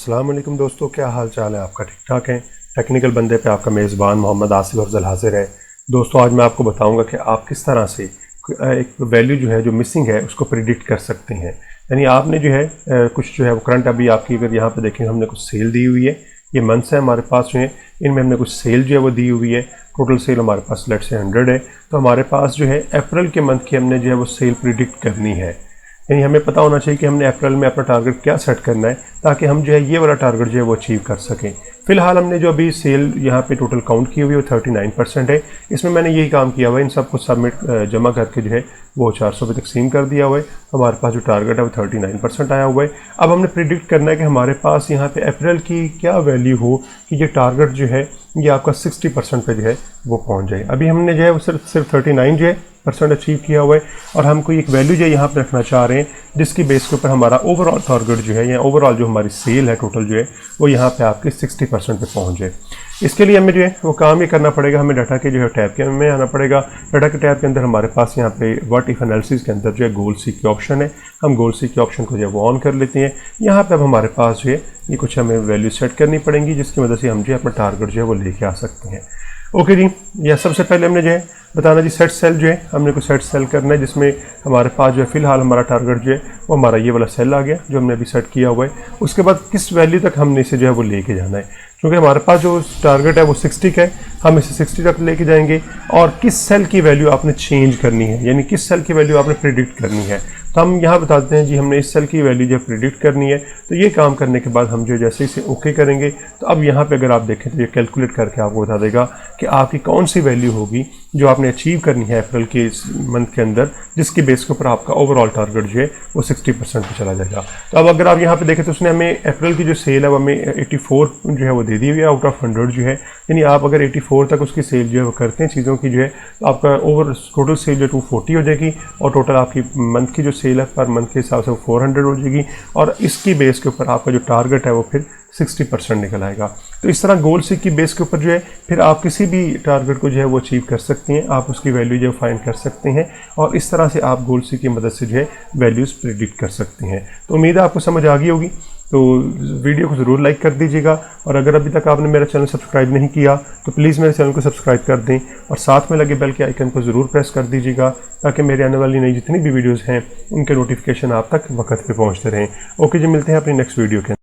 अस्सलाम वालेकुम दोस्तों, क्या हाल चाल है आपका? ठीक ठाक है। टेक्निकल बंदे पे आपका मेज़बान मोहम्मद आसिफ अफजल हाजिर है। दोस्तों आज मैं आपको बताऊंगा कि आप किस तरह से एक वैल्यू जो है जो मिसिंग है उसको प्रिडिक्ट कर सकते हैं। यानी आपने जो है कुछ जो है वो करंट अभी आपकी अगर यहाँ पे देखें हमने कुछ सेल दी हुई है, ये मंथ्स है हमारे पास जो है, इनमें हमने कुछ सेल जो है वो दी हुई है। टोटल सेल हमारे पास लेट से 100 है, तो हमारे पास जो है अप्रैल के मंथ की हमने जो है वो सेल प्रिडिक्ट करनी है। यानी हमें पता होना चाहिए कि हमने अप्रैल में अपना टारगेट क्या सेट करना है ताकि हम जो है ये वाला टारगेट जो है वो अचीव कर सकें। फिलहाल हमने जो अभी सेल यहाँ पे टोटल काउंट की हुई है वो 39% है। इसमें मैंने यही काम किया हुआ है, इन सबको सबमिट जमा करके जो है वो 400 पे तकसीम कर दिया हुआ है। तो हमारे पास जो टारगेट है वो 39% आया हुआ है। अब हमने प्रिडिक्ट करना है कि हमारे पास यहाँ पे अप्रैल की क्या वैल्यू हो कि ये टारगेट जो है ये आपका 60% पे जो है वो पहुँच जाए। अभी हमने जो है वो सिर्फ 39 जो है % अचीव किया हुआ है और हम कोई एक वैल्यू जो है यहाँ पे रखना चाह रहे हैं जिसकी बेस के ऊपर हमारा ओवरऑल टारगेट जो है या ओवरऑल जो हमारी सेल है टोटल जो है वो यहाँ पे आपकी 60% पे पहुँच जाए। इसके लिए हमें जो है वो काम ये करना पड़ेगा, हमें डाटा के जो है टैब के में आना पड़ेगा। डाटा के टैब के अंदर हमारे पास यहाँ पे व्हाट इफ एनालिसिस के अंदर जो है गोल सी की ऑप्शन है। हम गोल सी के ऑप्शन को जो है वो ऑन कर लेते हैं। यहाँ पे अब हमारे पास जो है ये कुछ हमें वैल्यू सेट करनी पड़ेंगी जिसकी मदद से हम जो है अपना टारगेट जो है वो लेके आ सकते हैं। ओके जी, या सबसे पहले हमने जो है बताना जी सेट सेल जो है हमने कुछ सेट सेल करना है जिसमें हमारे पास जो है फिलहाल हमारा टारगेट जो है वो हमारा ये वाला सेल आ गया जो हमने अभी सेट किया हुआ है। उसके बाद किस वैल्यू तक हमने इसे जो है वो लेके जाना है, क्योंकि हमारे पास जो टारगेट है वो 60 का है, हम इसे 60 तक लेके जाएंगे। और किस सेल की वैल्यू आपने चेंज करनी है, यानी किस सेल की वैल्यू आपने प्रिडिक्ट करनी है, तो हम यहाँ बताते हैं जी हमने इस सेल की वैल्यू जो प्रिडिक्ट करनी है। तो ये काम करने के बाद हम जो जैसे इसे ओके करेंगे तो अब यहाँ पे अगर आप देखें तो ये कैलकुलेट करके आपको बता देगा कि आपकी कौन सी वैल्यू होगी जो आपने अचीव करनी है अप्रैल के इस मंथ के अंदर, जिसकी बेस के ऊपर आपका ओवरऑल टारगेट जो है वो 60% पे चला जाएगा। तो अब अगर आप यहाँ पे देखें तो उसने हमें अप्रैल की जो सेल है वो हमें 84 जो है वो दे दी हुई है आउट ऑफ 100 जो है। यानी आप अगर 84 तक उसकी सेल जो है वो करते हैं चीज़ों की जो है तो आपका ओवर टोटल सेल जो 240 हो जाएगी और टोटल आपकी मंथ की जो सेल है पर मंथ के हिसाब से 400 हो जाएगी और इसकी बेस के ऊपर आपका जो टारगेट है वो फिर 60% निकल आएगा। तो इस तरह गोल सी की बेस के ऊपर जो है फिर आप किसी भी टारगेट को जो है वो अचीव कर सकते हैं, आप उसकी वैल्यू जो फाइंड कर सकते हैं और इस तरह से आप गोल सी की मदद से जो है वैल्यूज़ प्रिडिक्ट कर सकते हैं। तो उम्मीद है आपको समझ आ गई होगी। तो वीडियो को ज़रूर लाइक कर दीजिएगा और अगर अभी तक आपने मेरा चैनल सब्सक्राइब नहीं किया तो प्लीज़ मेरे चैनल को सब्सक्राइब कर दें और साथ में लगे बेल के आइकन को ज़रूर प्रेस कर दीजिएगा ताकि मेरे आने वाली नई जितनी भी वीडियोज़ हैं उनके नोटिफिकेशन आप तक वक्त पे पहुंचते रहें। ओके जी, मिलते हैं अपनी नेक्स्ट वीडियो के